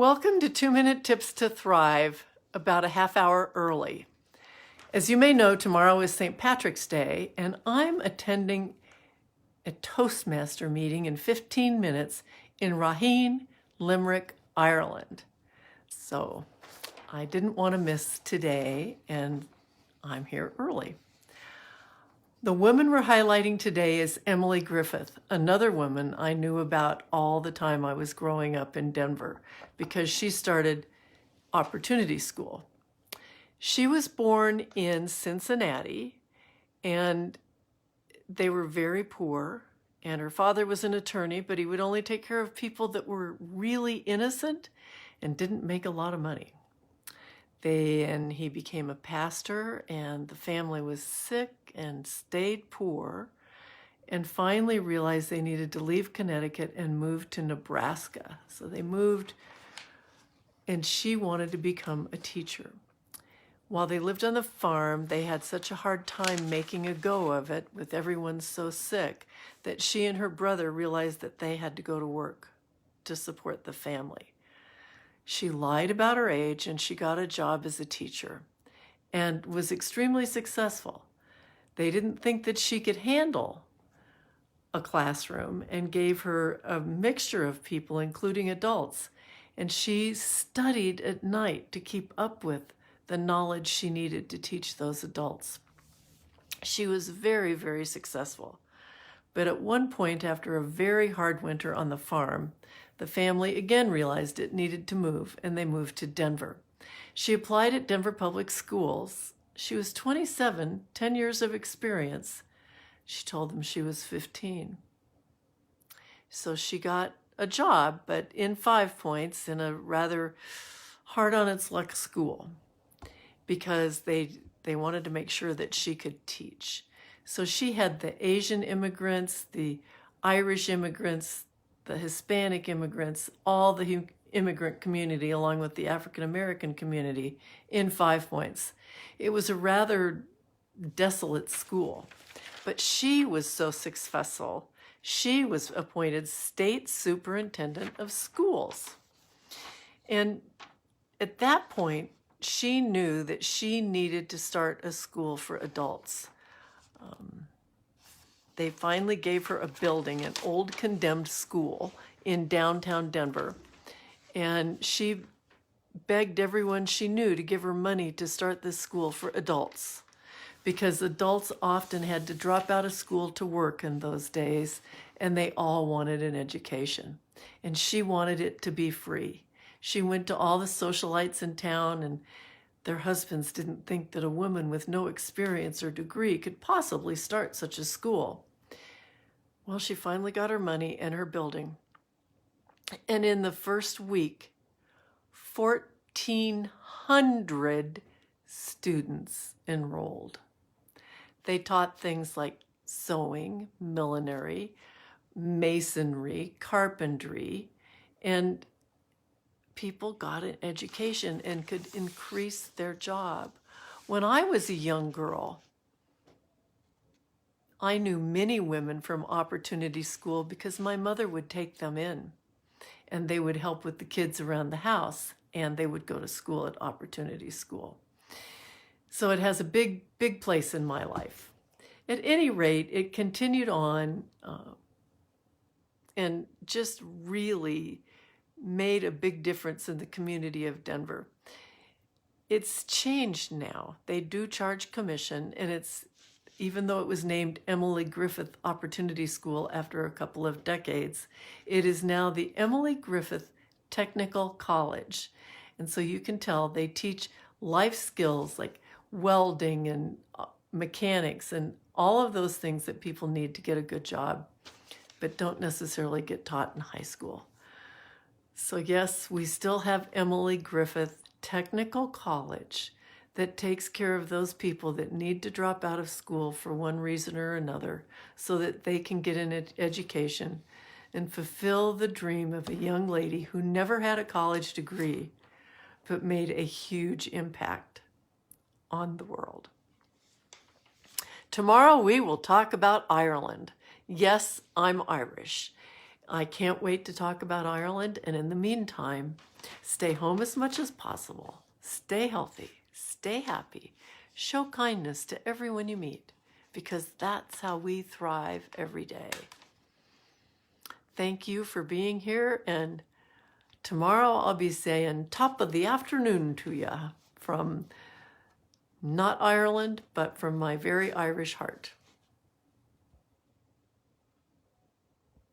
Welcome to 2-Minute Tips to Thrive, about a half hour early. As you may know, tomorrow is St. Patrick's Day, and I'm attending a Toastmaster meeting in 15 minutes in Rhea, Limerick, Ireland. So I didn't want to miss today, and I'm here early. The woman we're highlighting today is Emily Griffith, another woman I knew about all the time I was growing up in Denver, because she started Opportunity School. She was born in Cincinnati, and they were very poor, and her father was an attorney, but he would only take care of people that were really innocent and didn't make a lot of money. Then he became a pastor, and the family was sick and stayed poor, and finally realized they needed to leave Connecticut and move to Nebraska. So they moved, and she wanted to become a teacher. While they lived on the farm, they had such a hard time making a go of it, with everyone so sick, that she and her brother realized that they had to go to work to support the family. She lied about her age, and she got a job as a teacher and was extremely successful. They didn't think that she could handle a classroom and gave her a mixture of people, including adults. And she studied at night to keep up with the knowledge she needed to teach those adults. She was very, very successful. But at one point, after a very hard winter on the farm, the family again realized it needed to move, and they moved to Denver. She applied at Denver Public Schools. She was 27, 10 years of experience. She told them she was 15. So she got a job, but in 5 points, in a rather hard-on-its-luck school, because they wanted to make sure that she could teach. So she had the Asian immigrants, the Irish immigrants, the Hispanic immigrants, all the immigrant community, along with the African-American community, in 5 points. It was a rather desolate school, but she was so successful, she was appointed state superintendent of schools. And at that point, she knew that she needed to start a school for adults. They finally gave her a building, an old condemned school in downtown Denver, and she begged everyone she knew to give her money to start this school for adults, because adults often had to drop out of school to work in those days, and they all wanted an education, and she wanted it to be free. She went to all the socialites in town, and their husbands didn't think that a woman with no experience or degree could possibly start such a school. Well, she finally got her money and her building. And in the first week, 1,400 students enrolled. They taught things like sewing, millinery, masonry, carpentry, and people got an education and could increase their job. When I was a young girl, I knew many women from Opportunity School because my mother would take them in, and they would help with the kids around the house, and they would go to school at Opportunity School. So it has a big, big place in my life. At any rate, it continued on and just really made a big difference in the community of Denver. It's changed now. They do charge commission, and it's, even though it was named Emily Griffith Opportunity School after a couple of decades, it is now the Emily Griffith Technical College. And so you can tell they teach life skills like welding and mechanics and all of those things that people need to get a good job, but don't necessarily get taught in high school. So yes, we still have Emily Griffith Technical College that takes care of those people that need to drop out of school for one reason or another, so that they can get an education and fulfill the dream of a young lady who never had a college degree, but made a huge impact on the world. Tomorrow we will talk about Ireland. Yes, I'm Irish. I can't wait to talk about Ireland, and in the meantime, stay Stay home as much as possible. Stay healthy. Stay happy. Show kindness to everyone you meet, because that's how we thrive every day. Thank you for being here, and tomorrow I'll be saying top of the afternoon to ya from not Ireland, but from my very Irish heart.